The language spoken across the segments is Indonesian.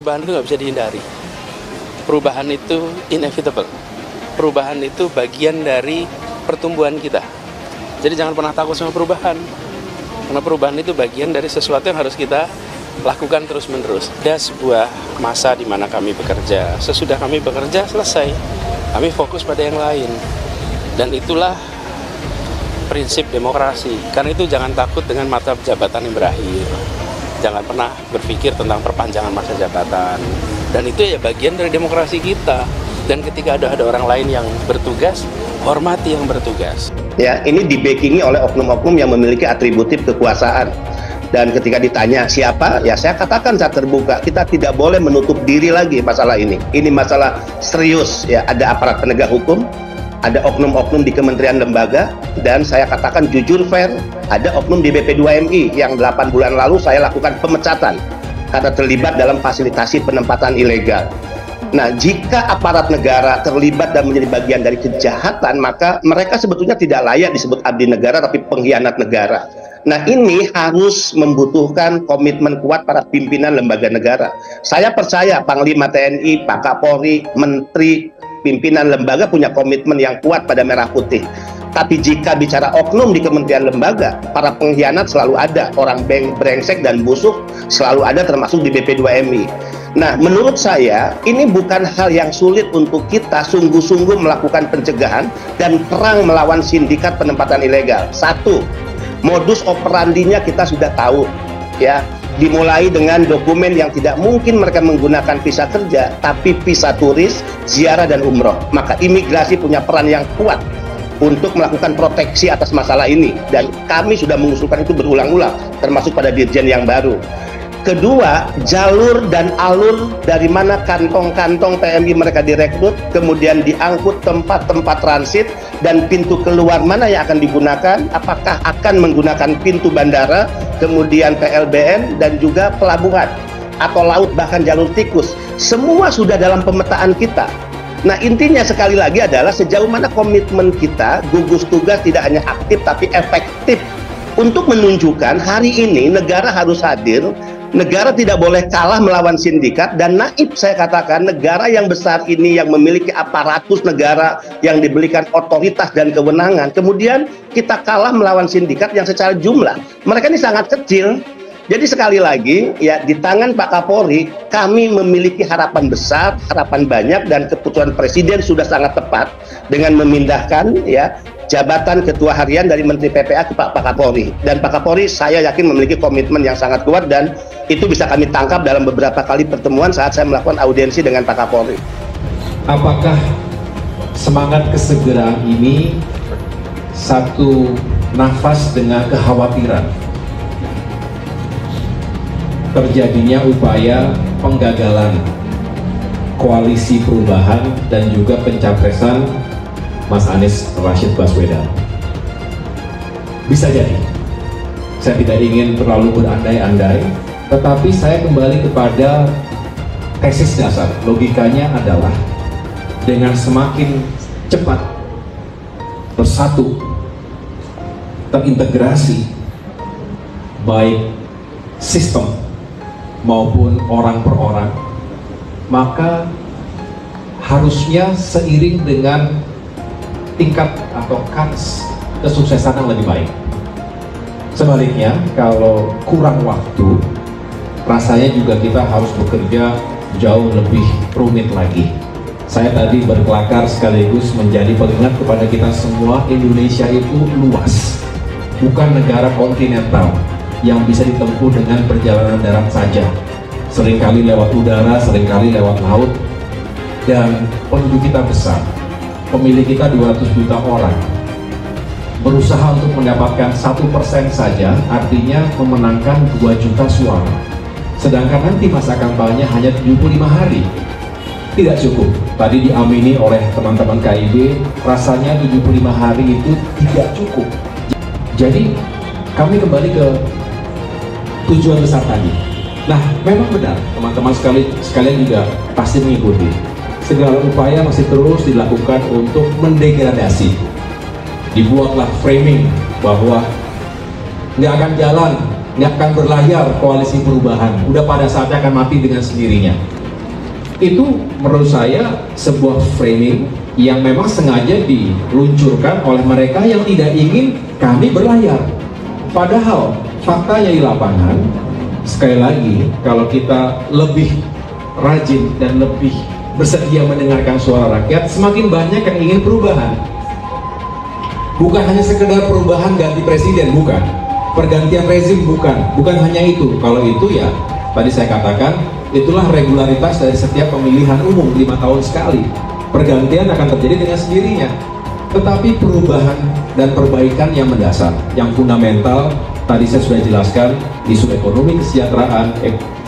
perubahan itu nggak bisa dihindari. Perubahan itu inevitable. Perubahan itu bagian dari pertumbuhan kita. Jadi jangan pernah takut sama perubahan. Karena perubahan itu bagian dari sesuatu yang harus kita lakukan terus-menerus. Ada sebuah masa di mana kami bekerja. Sesudah kami bekerja selesai, kami fokus pada yang lain. Dan itulah prinsip demokrasi. Karena itu jangan takut dengan masa jabatan yang berakhir. Jangan pernah berpikir tentang perpanjangan masa jabatan. Dan itu ya bagian dari demokrasi kita. Dan ketika ada orang lain yang bertugas, hormati yang bertugas. Ya, ini dibackingi oleh oknum-oknum yang memiliki atributif kekuasaan. Dan ketika ditanya siapa, ya saya katakan saat terbuka, kita tidak boleh menutup diri lagi masalah ini. Ini masalah serius, ya. Ada aparat penegak hukum, ada oknum-oknum di kementerian lembaga, dan saya katakan jujur fair, ada oknum di BP2MI yang 8 bulan lalu saya lakukan pemecatan karena terlibat dalam fasilitasi penempatan ilegal. Nah, jika aparat negara terlibat dan menjadi bagian dari kejahatan, maka mereka sebetulnya tidak layak disebut abdi negara, tapi pengkhianat negara. Nah, ini harus membutuhkan komitmen kuat para pimpinan lembaga negara. Saya percaya Panglima TNI, Pak Kapolri, Menteri, pimpinan lembaga punya komitmen yang kuat pada merah putih. Tapi jika bicara oknum di kementerian lembaga, para pengkhianat selalu ada. Orang brengsek dan busuk selalu ada, termasuk di BP2MI. Nah, menurut saya ini bukan hal yang sulit untuk kita sungguh-sungguh melakukan pencegahan dan perang melawan sindikat penempatan ilegal. Satu, modus operandinya kita sudah tahu, ya. Dimulai dengan dokumen yang tidak mungkin mereka menggunakan visa kerja, tapi visa turis, ziarah, dan umroh. Maka imigrasi punya peran yang kuat untuk melakukan proteksi atas masalah ini. Dan kami sudah mengusulkan itu berulang-ulang, termasuk pada Dirjen yang baru. Kedua, jalur dan alur dari mana kantong-kantong PMI mereka direkrut, kemudian diangkut tempat-tempat transit, dan pintu keluar mana yang akan digunakan, apakah akan menggunakan pintu bandara, kemudian PLBN, dan juga pelabuhan, atau laut, bahkan jalur tikus. Semua sudah dalam pemetaan kita. Nah, intinya sekali lagi adalah sejauh mana komitmen kita, gugus tugas tidak hanya aktif tapi efektif untuk menunjukkan hari ini negara harus hadir. Negara tidak boleh kalah melawan sindikat, dan naib saya katakan negara yang besar ini yang memiliki aparatus negara yang diberikan otoritas dan kewenangan, kemudian kita kalah melawan sindikat yang secara jumlah mereka ini sangat kecil. Jadi sekali lagi, ya, di tangan Pak Kapolri kami memiliki harapan besar, harapan banyak, dan keputusan Presiden sudah sangat tepat dengan memindahkan, ya, jabatan Ketua Harian dari Menteri PPA ke Pak Kapolri. Dan Pak Kapolri saya yakin memiliki komitmen yang sangat kuat, dan itu bisa kami tangkap dalam beberapa kali pertemuan saat saya melakukan audiensi dengan Pak Kapolri. Apakah semangat kesegeraan ini satu nafas dengan kekhawatiran terjadinya upaya penggagalan koalisi perubahan dan juga pencapresan Mas Anies Rashid Baswedan? Bisa jadi. Saya tidak ingin terlalu berandai-andai, tetapi saya kembali kepada tesis dasar. Logikanya adalah dengan semakin cepat bersatu, terintegrasi, baik sistem maupun orang per orang, maka harusnya seiring dengan tingkat atau kans kesuksesan yang lebih baik. Sebaliknya, kalau kurang waktu, rasanya juga kita harus bekerja jauh lebih rumit lagi. Saya tadi berkelakar sekaligus menjadi pengingat kepada kita semua, Indonesia itu luas, bukan negara kontinental yang bisa ditempuh dengan perjalanan darat saja. Seringkali lewat udara, seringkali lewat laut, dan penduduk kita besar. Pemilih kita 200 juta orang. Berusaha untuk mendapatkan 1% saja artinya memenangkan 2 juta suara. Sedangkan nanti masa kampanye hanya 75 hari. Tidak cukup. Tadi diamini oleh teman-teman KIB, rasanya 75 hari itu tidak cukup. Jadi kami kembali ke tujuan besar tadi. Nah, memang benar teman-teman sekalian juga pasti mengikuti. Segala upaya masih terus dilakukan untuk mendegradasi. Dibuatlah framing bahwa nggak akan jalan, nggak akan berlayar koalisi perubahan. Udah pada saatnya akan mati dengan sendirinya. Itu menurut saya sebuah framing yang memang sengaja diluncurkan oleh mereka yang tidak ingin kami berlayar. Padahal faktanya di lapangan, sekali lagi, kalau kita lebih rajin dan lebih bersedia mendengarkan suara rakyat, semakin banyak yang ingin perubahan. Bukan hanya sekedar perubahan ganti presiden, bukan. Pergantian rezim, bukan hanya itu. Kalau itu ya, tadi saya katakan, itulah regularitas dari setiap pemilihan umum 5 tahun sekali. Pergantian akan terjadi dengan sendirinya. Tetapi perubahan dan perbaikan yang mendasar, yang fundamental, tadi saya sudah jelaskan, isu ekonomi, kesejahteraan,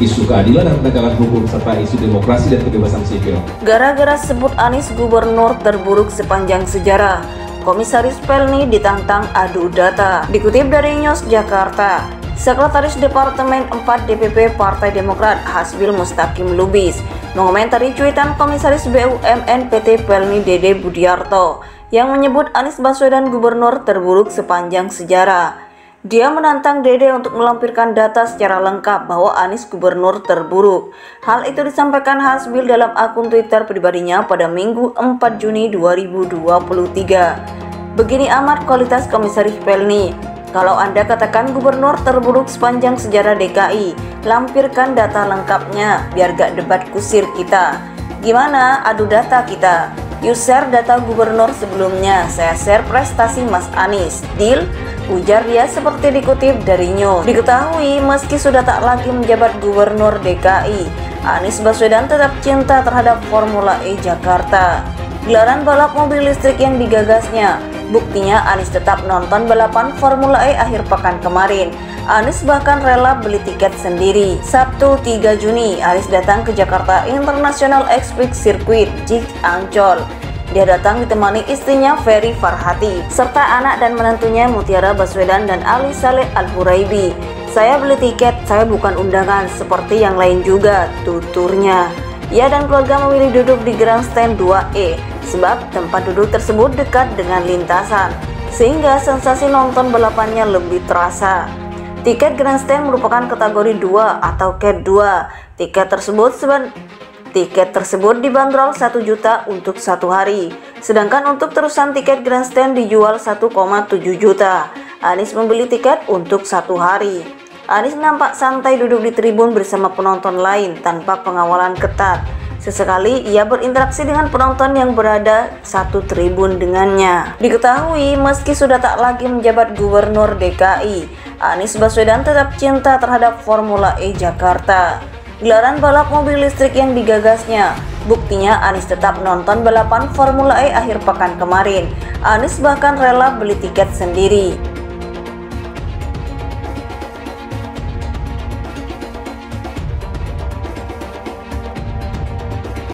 isu keadilan dan penegakan hukum, serta isu demokrasi dan kebebasan sipil. Gara-gara sebut Anies gubernur terburuk sepanjang sejarah, Komisaris Pelni ditantang adu data. Dikutip dari News Jakarta, Sekretaris Departemen 4 DPP Partai Demokrat Hasbil Mustaqim Lubis mengomentari cuitan Komisaris BUMN PT Pelni Dede Budiarto yang menyebut Anies Baswedan gubernur terburuk sepanjang sejarah. Dia menantang Dede untuk melampirkan data secara lengkap bahwa Anies gubernur terburuk. Hal itu disampaikan Hasbil dalam akun Twitter pribadinya pada Minggu 4 Juni 2023. Begini amat kualitas Komisaris Pelni. Kalau Anda katakan gubernur terburuk sepanjang sejarah DKI, lampirkan data lengkapnya biar gak debat kusir kita. Gimana adu data kita? You share data gubernur sebelumnya, saya share prestasi Mas Anies. Deal? Ujar dia seperti dikutip dari News. Diketahui meski sudah tak lagi menjabat gubernur DKI, Anies Baswedan tetap cinta terhadap Formula E Jakarta. Gelaran balap mobil listrik yang digagasnya, buktinya Anies tetap nonton balapan Formula E akhir pekan kemarin. Anies bahkan rela beli tiket sendiri. Sabtu 3 Juni, Anies datang ke Jakarta International X-Prix Circuit JIX Ancol. Dia datang ditemani istrinya Ferry Farhati, serta anak dan menantunya Mutiara Baswedan dan Ali Saleh Al-Huraibi. Saya beli tiket, saya bukan undangan seperti yang lain juga, tuturnya. Ia dan keluarga memilih duduk di grandstand 2E, sebab tempat duduk tersebut dekat dengan lintasan, sehingga sensasi nonton balapannya lebih terasa. Tiket grandstand merupakan kategori 2 atau Cat 2. Tiket tersebut dibanderol 1 juta untuk 1 hari, sedangkan untuk terusan tiket grandstand dijual 1,7 juta. Anies membeli tiket untuk 1 hari. Anies nampak santai duduk di tribun bersama penonton lain tanpa pengawalan ketat. Sesekali ia berinteraksi dengan penonton yang berada satu tribun dengannya. Diketahui meski sudah tak lagi menjabat gubernur DKI, Anies Baswedan tetap cinta terhadap Formula E Jakarta. Gelaran balap mobil listrik yang digagasnya, buktinya Anies tetap nonton balapan Formula E akhir pekan kemarin. Anies bahkan rela beli tiket sendiri.